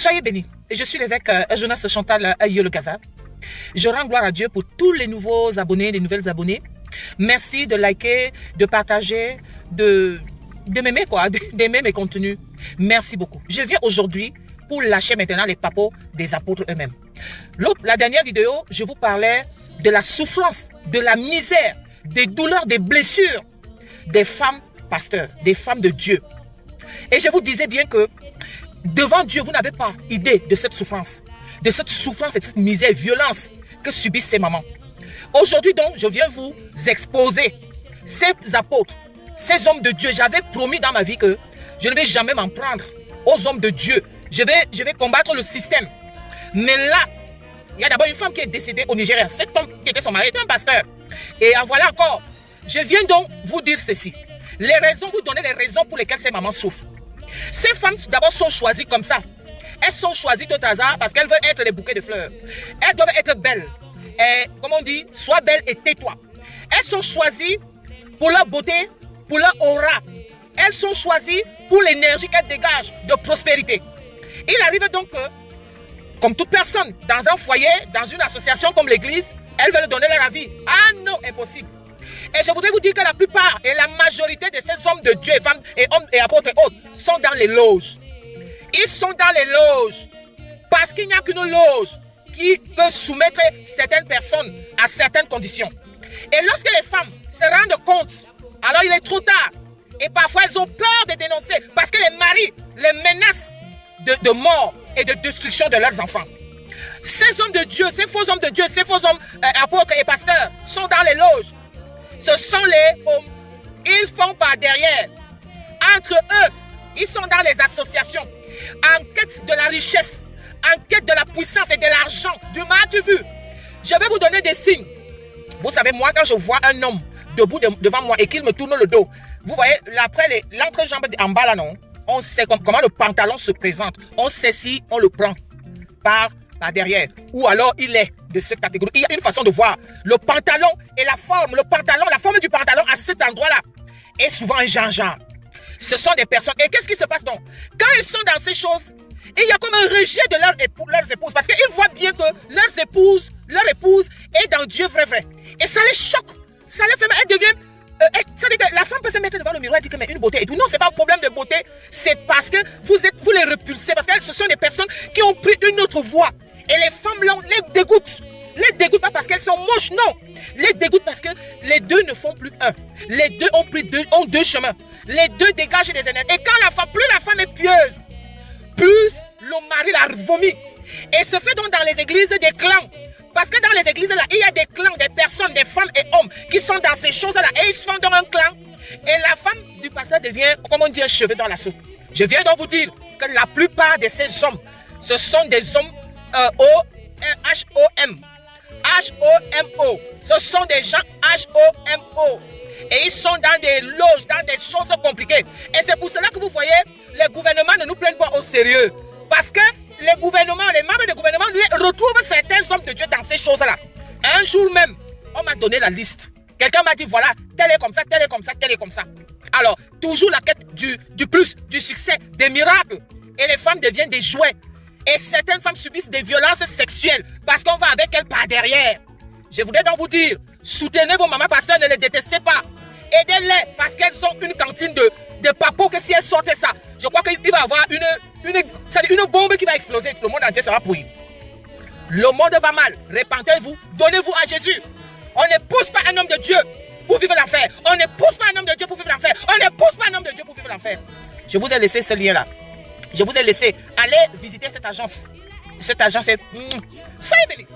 Soyez bénis. Je suis l'évêque Jonas Chantal Ayolo-Gaza. Je rends gloire à Dieu pour tous les nouveaux abonnés, les nouvelles abonnées. Merci de liker, de partager, d'aimer d'aimer mes contenus. Merci beaucoup. Je viens aujourd'hui pour lâcher maintenant les papos des apôtres eux-mêmes. La dernière vidéo, je vous parlais de la souffrance, de la misère, des douleurs, des blessures des femmes pasteurs, des femmes de Dieu. Et je vous disais bien que devant Dieu, vous n'avez pas idée de cette souffrance et de cette misère, violence que subissent ces mamans. Aujourd'hui donc, je viens vous exposer ces apôtres, ces hommes de Dieu. J'avais promis dans ma vie que je ne vais jamais m'en prendre aux hommes de Dieu. Je vais combattre le système. Mais là, il y a d'abord une femme qui est décédée au Nigeria. Cet homme qui était son mari était un pasteur. Et en voilà encore. Je viens donc vous dire ceci. Vous donner les raisons pour lesquelles ces mamans souffrent. Ces femmes d'abord sont choisies comme ça. Elles sont choisies tout hasard parce qu'elles veulent être les bouquets de fleurs. Elles doivent être belles. Et comme on dit, sois belle et tais-toi. Elles sont choisies pour leur beauté, pour leur aura. Elles sont choisies pour l'énergie qu'elles dégagent de prospérité. Il arrive donc que, comme toute personne, dans un foyer, dans une association comme l'église, elles veulent donner leur avis. Ah non, impossible. Et je voudrais vous dire que la plupart et la majorité de ces hommes de Dieu, femmes et hommes et apôtres et autres, sont dans les loges. Ils sont dans les loges parce qu'il n'y a qu'une loge qui peut soumettre certaines personnes à certaines conditions. Et lorsque les femmes se rendent compte, alors il est trop tard. Et parfois elles ont peur de dénoncer parce que les maris les menacent de mort et de destruction de leurs enfants. Ces hommes de Dieu, ces faux hommes de Dieu, ces faux hommes apôtres et pasteurs sont dans les loges. Ce sont les hommes. Ils font par derrière. Entre eux, ils sont dans les associations. En quête de la richesse, en quête de la puissance et de l'argent, du mal vu. Je vais vous donner des signes. Vous savez, moi, quand je vois un homme debout devant moi et qu'il me tourne le dos, vous voyez, après l'entrejambe en bas là, non? On sait comment le pantalon se présente. On sait si on le prend par derrière. Ou alors il est de cette catégorie. Il y a une façon de voir. Le pantalon et la forme du pantalon à cet endroit-là est souvent un genre. Ce sont des personnes. Et qu'est-ce qui se passe donc? Quand ils sont dans ces choses, il y a comme un rejet de leurs épouses. Parce qu'ils voient bien que leur épouse est dans Dieu vrai. Et ça les choque. Ça les fait, elle devient... ça dit que la femme peut se mettre devant le miroir et dire que mais une beauté et tout. Non, c'est pas un problème de beauté. C'est parce que vous les repulsez. Parce que ce sont des personnes qui ont pris une autre voie. Et les femmes là, les dégoûtent. Les dégoûtent pas parce qu'elles sont moches, non. Les dégoûtent parce que les deux ne font plus un. Les deux ont deux chemins. Les deux dégagent des énergies. Et quand plus la femme est pieuse, plus le mari la vomit. Et se fait donc dans les églises des clans. Parce que dans les églises là, il y a des clans, des personnes, des femmes et hommes qui sont dans ces choses-là. Et ils se font dans un clan. Et la femme du pasteur devient, comme on dit, un cheveu dans la soupe. Je viens donc vous dire que la plupart de ces hommes, ce sont des hommes H-O-M. H-O-M-O. Ce sont des gens H-O-M-O. Et ils sont dans des loges, dans des choses compliquées. Et c'est pour cela que vous voyez, les gouvernements ne nous prennent pas au sérieux. Parce que les membres du gouvernement retrouvent certains hommes de Dieu dans ces choses-là. Un jour même, on m'a donné la liste. Quelqu'un m'a dit, voilà, tel est comme ça, tel est comme ça, tel est comme ça. Alors, toujours la quête du plus, du succès, des miracles. Et les femmes deviennent des jouets. Et certaines femmes subissent des violences sexuelles parce qu'on va avec elles par derrière. Je voudrais donc vous dire, soutenez vos mamans pasteurs, ne les détestez pas. Aidez-les parce qu'elles sont une cantine de papos que si elles sortent ça, je crois qu'il va y avoir une bombe qui va exploser. Le monde entier sera pourri. Le monde va mal. Répentez-vous, donnez-vous à Jésus. On ne pousse pas un homme de Dieu pour vivre l'enfer. On ne pousse pas un homme de Dieu pour vivre l'enfer. On ne pousse pas un homme de Dieu pour vivre l'enfer. Je vous ai laissé ce lien-là. Je vous ai laissé aller visiter cette agence. Cette agence est... Soyez bénis.